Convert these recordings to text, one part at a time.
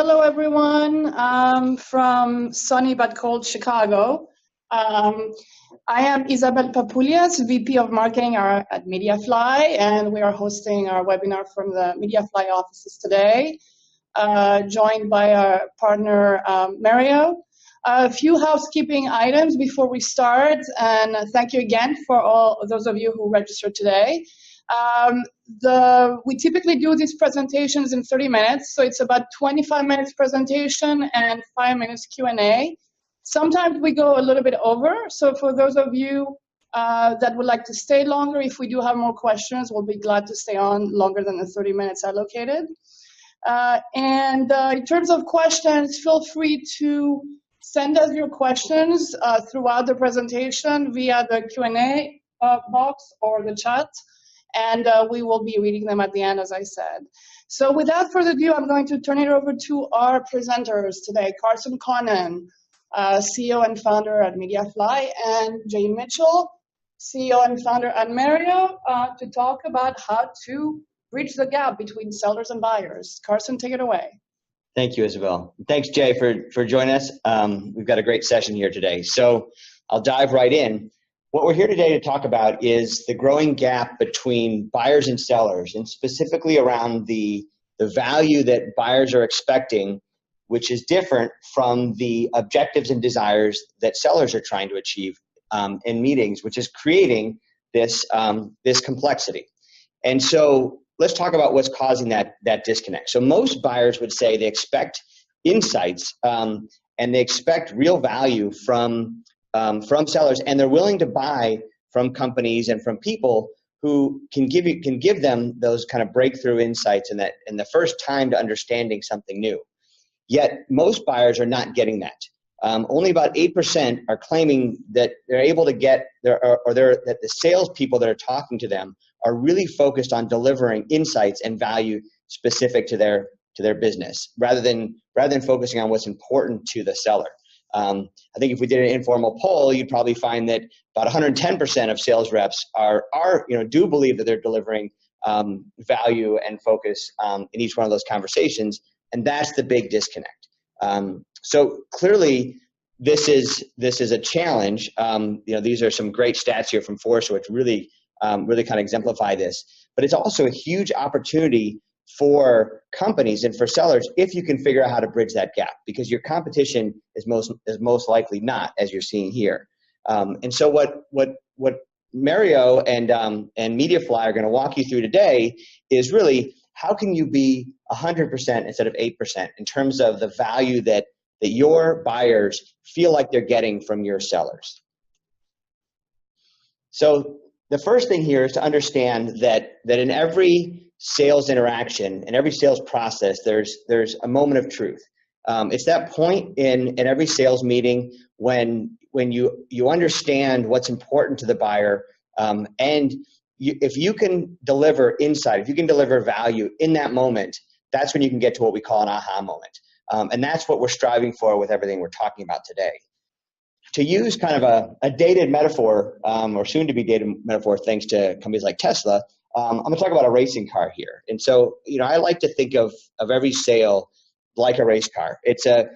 Hello, everyone, from sunny but cold Chicago. I am Isabel Papulias, VP of Marketing at Mediafly, and we are hosting our webinar from the Mediafly offices today, joined by our partner, Mario. A few housekeeping items before we start, and thank you again for all those of you who registered today. We typically do these presentations in 30 minutes, so it's about 25 minutes presentation and 5 minutes Q&A. Sometimes we go a little bit over, so for those of you that would like to stay longer, if we do have more questions, we'll be glad to stay on longer than the 30 minutes allocated. In terms of questions, feel free to send us your questions throughout the presentation via the Q&A box or the chat. And we will be reading them at the end, as I said. So without further ado, I'm going to turn it over to our presenters today, Carson Conan, CEO and founder at Mediafly, and Jay Mitchell, CEO and founder at Mario, to talk about how to bridge the gap between sellers and buyers. Carson, take it away. Thank you, Isabel. Thanks, Jay, for joining us. We've got a great session here today. So I'll dive right in. What we're here today to talk about is the growing gap between buyers and sellers, and specifically around the value that buyers are expecting, which is different from the objectives and desires that sellers are trying to achieve in meetings, which is creating this complexity. And so let's talk about what's causing that disconnect. So most buyers would say they expect insights and they expect real value from sellers, and they're willing to buy from companies and from people who can give them those kind of breakthrough insights and the first time to understanding something new. Yet most buyers are not getting that. Only about 8% are claiming that they're able to get that the salespeople that are talking to them are really focused on delivering insights and value specific to their business, rather than focusing on what's important to the seller. I think if we did an informal poll, you'd probably find that about 110% of sales reps do believe that they're delivering value and focus in each one of those conversations, and that's the big disconnect. So clearly, this is a challenge. These are some great stats here from Forrester, which really kind of exemplify this. But it's also a huge opportunity for companies and for sellers if you can figure out how to bridge that gap, because your competition is most likely not, as you're seeing here. And so what Mario and Mediafly are going to walk you through today is really how can you be 100% instead of 8% in terms of the value that your buyers feel like they're getting from your sellers. So the first thing here is to understand that in every sales interaction and every sales process, there's a moment of truth. It's that point in every sales meeting when you understand what's important to the buyer, and if you can deliver insight, if you can deliver value in that moment, that's when you can get to what we call an aha moment. And that's what we're striving for with everything we're talking about today. To use kind of a dated metaphor, or soon to be dated metaphor, thanks to companies like Tesla, I'm going to talk about a racing car here. And so, I like to think of every sale like a race car. It's a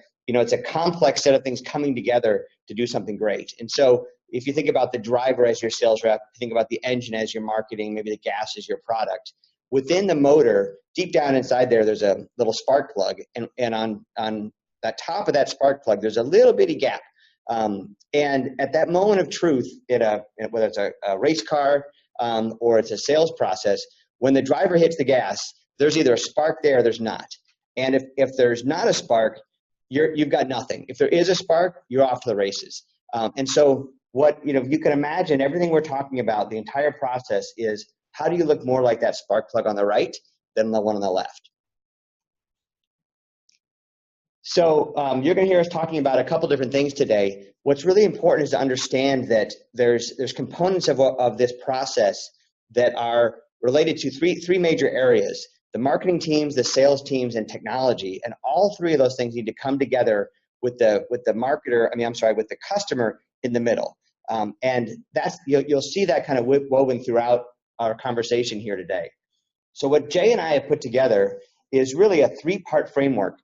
complex set of things coming together to do something great. And so if you think about the driver as your sales rep, think about the engine as your marketing, maybe the gas as your product. Within the motor, deep down inside there's a little spark plug. And on the top of that spark plug, there's a little bitty gap. And at that moment of truth, whether it's a race car, or it's a sales process, when the driver hits the gas, there's either a spark there or there's not. And if there's not a spark, you've got nothing. If there is a spark, you're off to the races. And so you can imagine everything we're talking about, the entire process is how do you look more like that spark plug on the right than the one on the left? So you're going to hear us talking about a couple different things today. What's really important is to understand that there's components of this process that are related to three major areas: the marketing teams, the sales teams, and technology. And all three of those things need to come together with the customer in the middle. And that's you'll see that kind of woven throughout our conversation here today. So what Jay and I have put together is really a three-part framework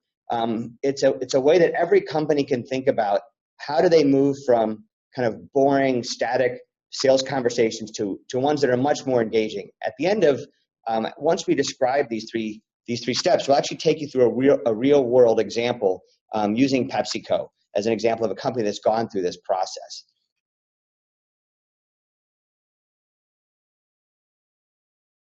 it's a way that every company can think about how do they move from kind of boring, static sales conversations to ones that are much more engaging. At the end of, once we describe these three steps, we'll actually take you through a real world example using PepsiCo as an example of a company that's gone through this process.